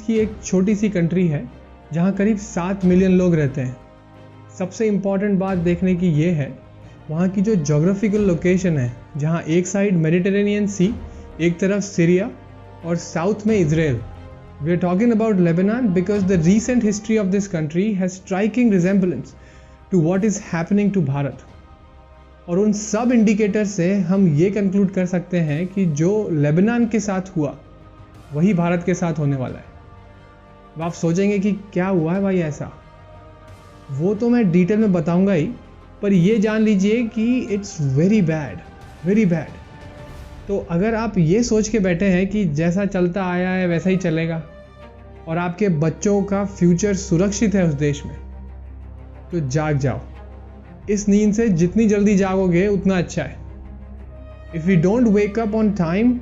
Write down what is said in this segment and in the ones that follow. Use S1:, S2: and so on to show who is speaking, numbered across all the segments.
S1: की एक छोटी सी कंट्री है जहाँ करीब 7 मिलियन लोग रहते हैं। सबसे इम्पॉर्टेंट बात देखने की ये है वहाँ की जो जोग्राफिकल लोकेशन है, जहाँ एक साइड मेडिटेरेनियन सी, एक तरफ सीरिया और साउथ में Israel. We are talking about Lebanon because the recent history of this country has striking resemblance to what is happening to Bharat. और उन सब इंडिकेटर से हम ये कंक्लूड कर सकते हैं कि जो लेबनान के साथ हुआ वही भारत के साथ होने वाला है। अब आप सोचेंगे कि क्या हुआ है भाई ऐसा, वो तो मैं डिटेल में बताऊंगा ही, पर ये जान लीजिए कि it's very bad, very bad. तो अगर आप ये सोच के बैठे हैं कि जैसा चलता आया है वैसा ही चलेगा और आपके बच्चों का फ्यूचर सुरक्षित है उस देश में, तो जाग जाओ। इस नींद से जितनी जल्दी जागोगे उतना अच्छा है। If we don't wake up on time,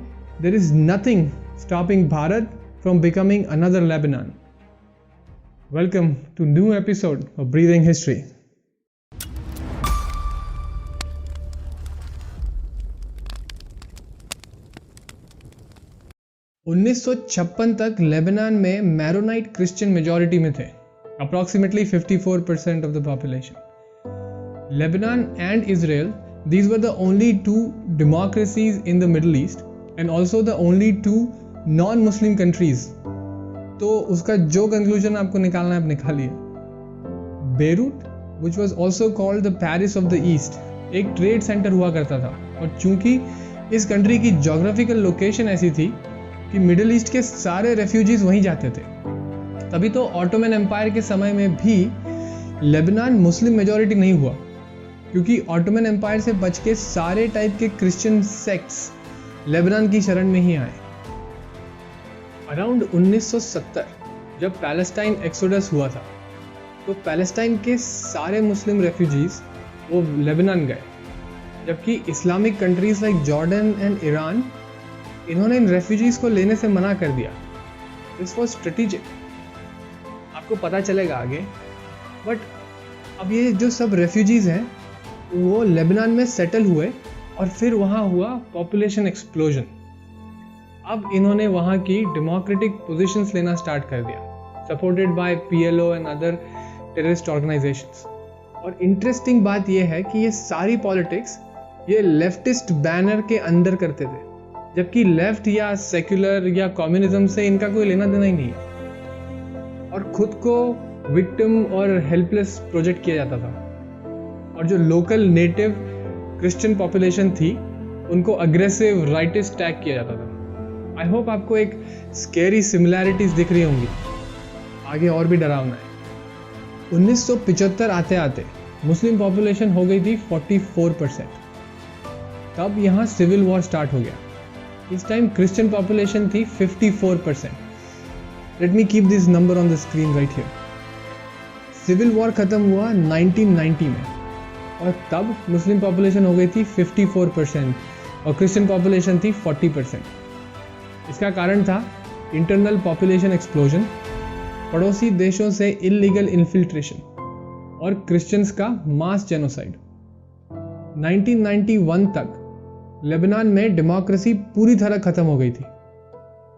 S1: there is nothing stopping Bharat from becoming another Lebanon. Welcome to new episode of breathing history. उन्नीस तक लेबनान में मैरोनाइट क्रिश्चियन मेजॉरिटी में थे, approximately 54% of the population. Lebanon and Israel, these were the only two democracies in the Middle East and also the only two non-Muslim countries. तो उसका जो conclusion आपको निकालना है आप निकालिए। Beirut, which was also called the Paris of the East, एक trade centre हुआ करता था और चूंकि इस कंट्री की जोग्राफिकल लोकेशन ऐसी थी कि मिडिल ईस्ट के सारे रेफ्यूजीज वहीं जाते थे। तभी तो ऑटोमन एम्पायर के समय में भी लेबनान मुस्लिम मेजॉरिटी नहीं हुआ, क्योंकि ऑटोमन एम्पायर से बच के सारे टाइप के क्रिश्चियन सेक्ट्स लेबनान की शरण में ही आए। अराउंड 1970 जब पैलेस्टाइन एक्सोडस हुआ था, तो पैलेस्टाइन के सारे मुस्लिम रेफ्यूजीज वो लेबनान गए, जबकि Islamic countries like Jordan and Iran, इन्होंने इन रेफ्यूजीज को लेने से मना कर दिया। दिस वाज स्ट्रेटेजिक, आपको पता चलेगा आगे। बट अब ये जो सब रेफ्यूजीज हैं वो लेबनान में सेटल हुए और फिर वहाँ हुआ पॉपुलेशन एक्सप्लोजन। अब इन्होंने वहाँ की डेमोक्रेटिक पोजीशंस लेना स्टार्ट कर दिया, supported by PLO and other terrorist organisations. और इंटरेस्टिंग बात यह है कि ये सारी पॉलिटिक्स ये लेफ्टिस्ट बैनर के अंदर करते थे, जबकि लेफ्ट या सेक्युलर या कम्युनिज्म से इनका कोई लेना देना ही नहीं है। और खुद को विक्टिम और हेल्पलेस प्रोजेक्ट किया जाता था, और जो लोकल नेटिव क्रिश्चियन पॉपुलेशन थी उनको अग्रेसिव राइटिस्ट टैग किया जाता था। आई होप आपको एक स्केरी सिमिलैरिटीज दिख रही होंगी, आगे और भी डरावना है। 1975 आते आते मुस्लिम पॉपुलेशन हो गई थी 44%। तब यहाँ सिविल वॉर स्टार्ट हो गया। इस टाइम क्रिश्चियन पॉपुलेशन थी 54%। Let me keep this number on the screen right here. Civil war खत्म हुआ 1990 में और तब मुस्लिम पॉपुलेशन हो गई थी 54% और क्रिश्चियन पॉपुलेशन थी 40%। इसका कारण था इंटरनल पॉपुलेशन एक्सप्लोजन, पड़ोसी देशों से इल्लीगल इन्फिल्ट्रेशन और क्रिश्चियंस का मास जेनोसाइड। 1991 तक लेबनान में डेमोक्रेसी पूरी तरह खत्म हो गई थी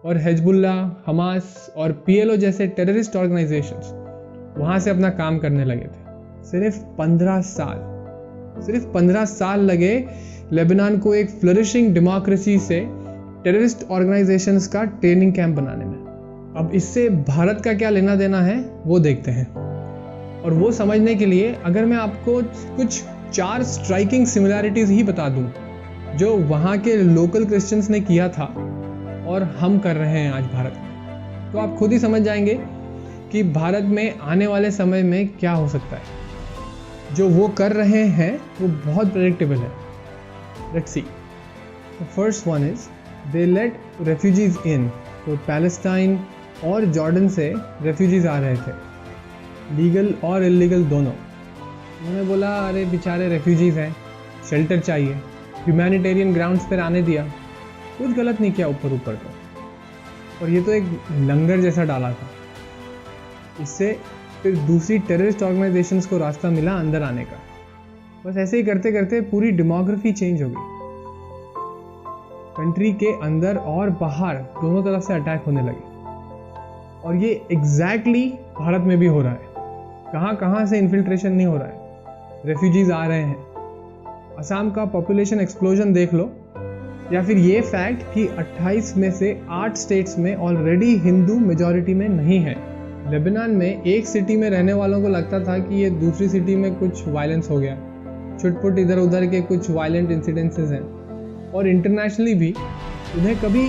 S1: और हिजबुल्लाह, हमास और PLO जैसे टेररिस्ट ऑर्गेनाइजेशंस वहां से अपना काम करने लगे थे। सिर्फ 15 साल लगे लेबनान को एक फ्लरिशिंग डेमोक्रेसी से टेररिस्ट ऑर्गेनाइजेशंस का ट्रेनिंग कैंप बनाने में। अब इससे भारत का क्या लेना देना है वो देखते हैं, और वो समझने के लिए अगर मैं आपको कुछ 4 स्ट्राइकिंग सिमिलैरिटीज ही बता दूं जो वहाँ के लोकल क्रिश्चियंस ने किया था और हम कर रहे हैं आज भारत में, तो आप खुद ही समझ जाएंगे कि भारत में आने वाले समय में क्या हो सकता है। जो वो कर रहे हैं वो बहुत प्रेडिक्टेबल है। Let's see. The first one is they let refugees in. तो पैलेस्टाइन और जॉर्डन से रेफ्यूजीज आ रहे थे, लीगल और इल्लीगल दोनों। उन्होंने बोला अरे बेचारे रेफ्यूजीज हैं, शेल्टर चाहिए, ह्यूमैनिटेरियन ग्राउंड्स पर आने दिया, कुछ गलत नहीं किया ऊपर ऊपर तो। और ये तो एक लंगर जैसा डाला था। इससे फिर दूसरी टेररिस्ट ऑर्गेनाइजेशंस को रास्ता मिला अंदर आने का। बस ऐसे ही करते करते पूरी डेमोग्राफी चेंज हो गई। कंट्री के अंदर और बाहर दोनों तरफ से अटैक होने लगे। और ये एग्जैक्टली भारत में भी हो रहा है। कहाँ कहाँ से इन्फिल्ट्रेशन नहीं हो रहा है, रेफ्यूजीज आ रहे हैं। असम का पॉपुलेशन एक्सप्लोजन देख लो, या फिर ये फैक्ट कि 28 में से 8 स्टेट्स में ऑलरेडी हिंदू मेजॉरिटी में नहीं है। लेबनान में एक सिटी में रहने वालों को लगता था कि ये दूसरी सिटी में कुछ वायलेंस हो गया, छुटपुट इधर उधर के कुछ वायलेंट इंसिडेंसेस हैं। और इंटरनेशनली भी उन्हें कभी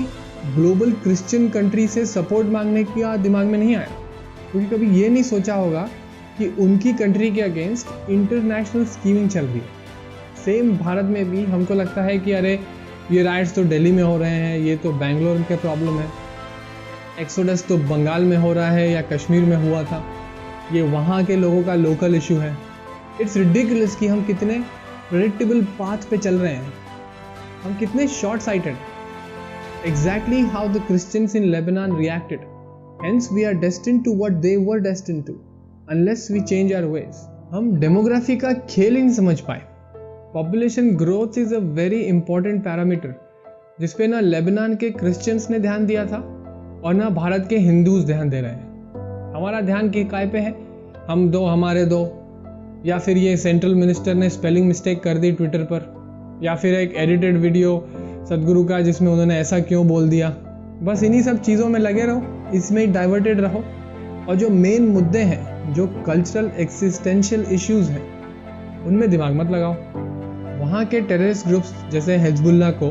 S1: ग्लोबल क्रिश्चियन कंट्री से सपोर्ट मांगने का दिमाग में नहीं आया, क्योंकि कभी ये नहीं सोचा होगा कि उनकी कंट्री के अगेंस्ट इंटरनेशनल स्कीमिंग चल रही है। सेम भारत में भी हमको लगता है कि अरे ये राइट्स तो दिल्ली में हो रहे हैं, ये तो बेंगलोर के प्रॉब्लम है, एक्सोडस तो बंगाल में हो रहा है या कश्मीर में हुआ था, ये वहाँ के लोगों का लोकल इशू है। इट्स रिडिकुलस कि हम कितने प्रेडिक्टेबल पाथ पे चल रहे हैं, हम कितने short sighted. Exactly how the Christians in Lebanon reacted, hence we are destined to what they were destined to unless we change our ways. हम डेमोग्राफी का खेल ही नहीं समझ पाए। Population growth is a very important parameter जिसपे ना Lebanon के क्रिश्चियंस ने ध्यान दिया था और ना भारत के हिंदूज ध्यान दे रहे हैं। हमारा ध्यान के काय पे है, हम दो हमारे दो, या फिर ये सेंट्रल मिनिस्टर ने स्पेलिंग मिस्टेक कर दी ट्विटर पर, या फिर एक एडिटेड वीडियो सदगुरु का जिसमें उन्होंने ऐसा क्यों बोल दिया। बस इन्हीं सब चीज़ों में लगे रहो, इसमें ही डाइवर्टेड रहो, और जो मेन मुद्दे हैं, जो कल्चरल एक्सिस्टेंशियल इश्यूज हैं, उनमें दिमाग मत लगाओ। वहाँ के टेररिस्ट ग्रुप्स जैसे हिजबुल्लाह को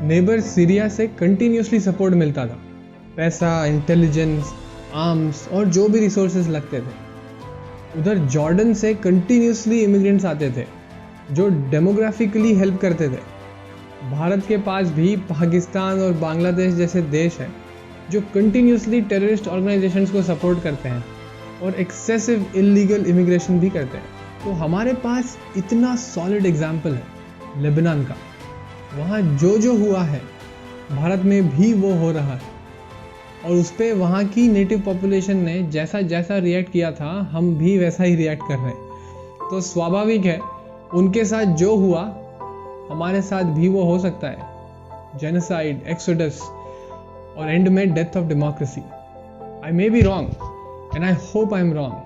S1: नेबर सीरिया से कंटिन्यूसली सपोर्ट मिलता था, पैसा, इंटेलिजेंस, आर्म्स और जो भी रिसोर्सेज लगते थे। उधर जॉर्डन से कंटिन्यूसली इमिग्रेंट्स आते थे जो डेमोग्राफिकली हेल्प करते थे। भारत के पास भी पाकिस्तान और बांग्लादेश जैसे देश हैं जो कंटिन्यूसली टेररिस्ट ऑर्गेनाइजेशंस को सपोर्ट करते हैं और एक्सेसिव इलीगल इमिग्रेशन भी करते हैं। तो हमारे पास इतना सॉलिड एग्जाम्पल है लेबनान का। वहाँ जो हुआ है भारत में भी वो हो रहा है, और उस पर वहाँ की नेटिव पॉपुलेशन ने जैसा जैसा रिएक्ट किया था, हम भी वैसा ही रिएक्ट कर रहे हैं। तो स्वाभाविक है उनके साथ जो हुआ हमारे साथ भी वो हो सकता है। जेनोसाइड, एक्सोडस और एंड में death of democracy. I may be wrong and I hope I am wrong,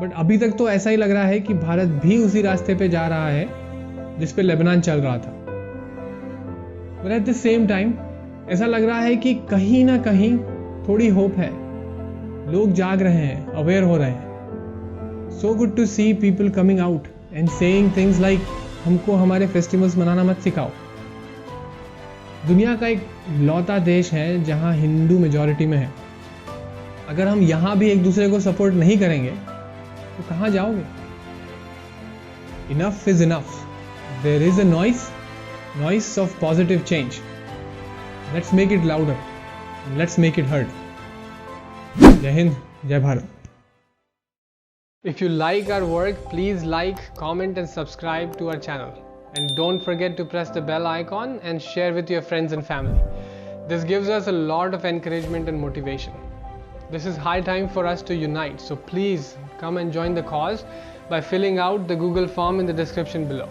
S1: but अभी तक तो ऐसा ही लग रहा है कि भारत भी उसी रास्ते पे जा रहा है जिस पे लेबनान चल रहा था। But at the same time ऐसा लग रहा है कि कहीं ना कहीं थोड़ी होप है, लोग जाग रहे हैं, अवेयर हो रहे हैं। So good to see people coming out and saying things like हमको हमारे फेस्टिवल्स मनाना मत सिखाओ। दुनिया का एक लौता देश है जहां हिंदू मेजॉरिटी में है। अगर हम यहां भी एक दूसरे को सपोर्ट नहीं करेंगे तो कहां जाओगे? Enough is enough. There is a noise of positive change. Let's make it louder, let's make it heard. जय हिंद, जय Bharat. If you like our work, please like, comment and subscribe to our channel. And don't forget to press the bell icon and share with your friends and family. This gives us a lot of encouragement and motivation. This is high time for us to unite, so please come and join the cause by filling out the Google form in the description below.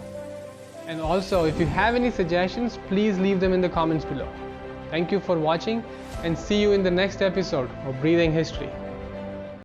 S1: And also, if you have any suggestions, please leave them in the comments below. Thank you for watching and see you in the next episode of Breathing History.